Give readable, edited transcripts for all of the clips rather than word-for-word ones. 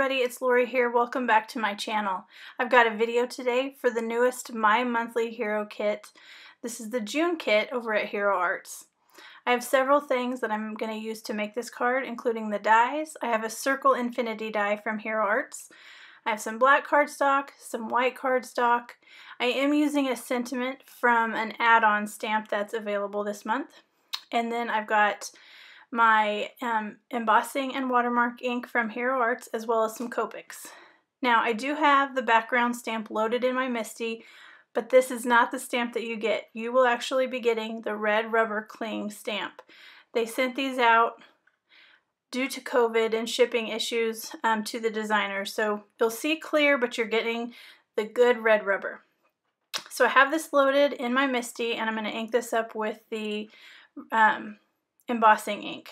everybody, it's Lori here. Welcome back to my channel. I've got a video today for the newest My Monthly Hero kit. This is the June kit over at Hero Arts. I have several things that I'm going to use to make this card, including the dies. I have a circle infinity die from Hero Arts. I have some black cardstock, some white cardstock. I am using a sentiment from an add-on stamp that's available this month. And then I've got my embossing and watermark ink from Hero Arts, as well as some Copics. Now, I do have the background stamp loaded in my MISTI, but this is not the stamp that you get. You will actually be getting the red rubber cling stamp. They sent these out due to COVID and shipping issues to the designers. So you'll see clear, but you're getting the good red rubber. So I have this loaded in my MISTI, and I'm going to ink this up with the embossing ink.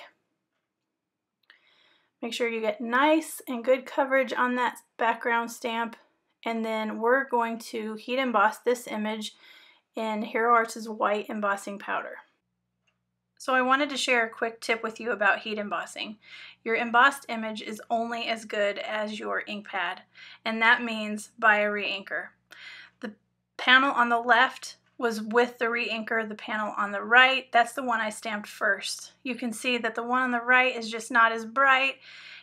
Make sure you get nice and good coverage on that background stamp, and then we're going to heat emboss this image in Hero Arts' white embossing powder. So I wanted to share a quick tip with you about heat embossing. Your embossed image is only as good as your ink pad, and that means buy a re-inker. The panel on the left was with the re-inker. The panel on the right, that's the one I stamped first. You can see that the one on the right is just not as bright.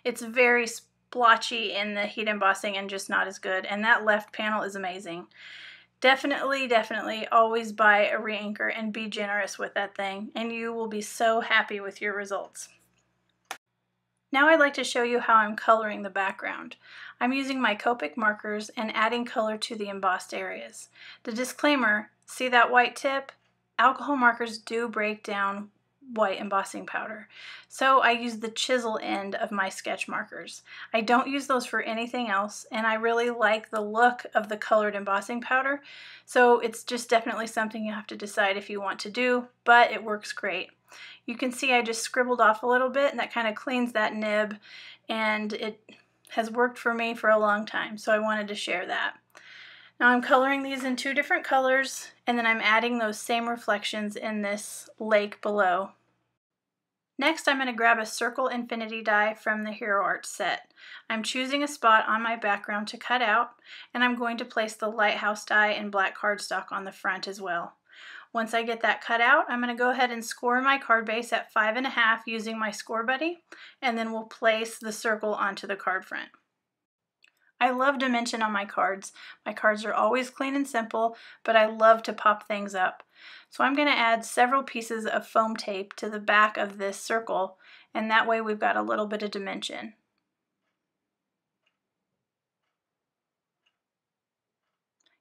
It's very splotchy in the heat embossing and just not as good. And that left panel is amazing. Definitely always buy a re-inker and be generous with that thing, and you will be so happy with your results. Now I'd like to show you how I'm coloring the background. I'm using my Copic markers and adding color to the embossed areas. The disclaimer, see that white tip? Alcohol markers do break down white embossing powder. So I use the chisel end of my sketch markers. I don't use those for anything else, and I really like the look of the colored embossing powder. So it's just definitely something you have to decide if you want to do, but it works great. You can see I just scribbled off a little bit, and that kind of cleans that nib, and it has worked for me for a long time, so I wanted to share that. Now I'm coloring these in two different colors, and then I'm adding those same reflections in this lake below. Next, I'm going to grab a circle infinity die from the Hero Arts set. I'm choosing a spot on my background to cut out, and I'm going to place the lighthouse die in black cardstock on the front as well. Once I get that cut out, I'm going to go ahead and score my card base at 5.5 using my score buddy, and then we'll place the circle onto the card front. I love dimension on my cards. My cards are always clean and simple, but I love to pop things up. So I'm going to add several pieces of foam tape to the back of this circle, and that way we've got a little bit of dimension.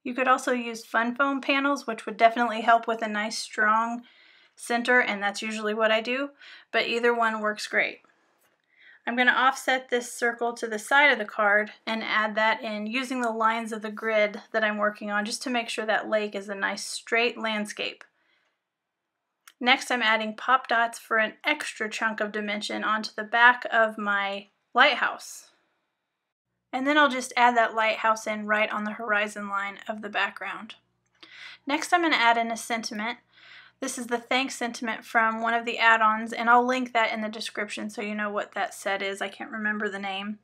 You could also use fun foam panels, which would definitely help with a nice strong center, and that's usually what I do, but either one works great. I'm going to offset this circle to the side of the card and add that in using the lines of the grid that I'm working on, just to make sure that lake is a nice straight landscape. Next, I'm adding pop dots for an extra chunk of dimension onto the back of my lighthouse. And then I'll just add that lighthouse in right on the horizon line of the background. Next, I'm going to add in a sentiment. This is the thanks sentiment from one of the add-ons, and I'll link that in the description so you know what that set is. I can't remember the name.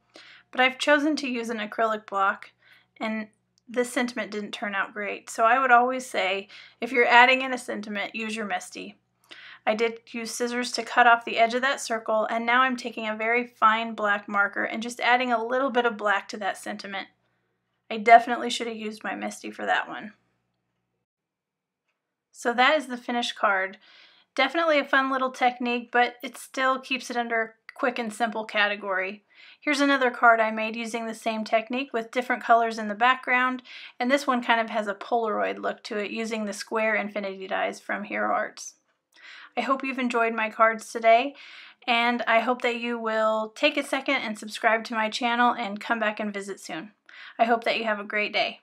But I've chosen to use an acrylic block, and this sentiment didn't turn out great. So I would always say, if you're adding in a sentiment, use your MISTI. I did use scissors to cut off the edge of that circle, and now I'm taking a very fine black marker and just adding a little bit of black to that sentiment. I definitely should have used my MISTI for that one. So that is the finished card. Definitely a fun little technique, but it still keeps it under quick and simple category. Here's another card I made using the same technique with different colors in the background, and this one kind of has a Polaroid look to it using the square infinity dies from Hero Arts. I hope you've enjoyed my cards today, and I hope that you will take a second and subscribe to my channel and come back and visit soon. I hope that you have a great day.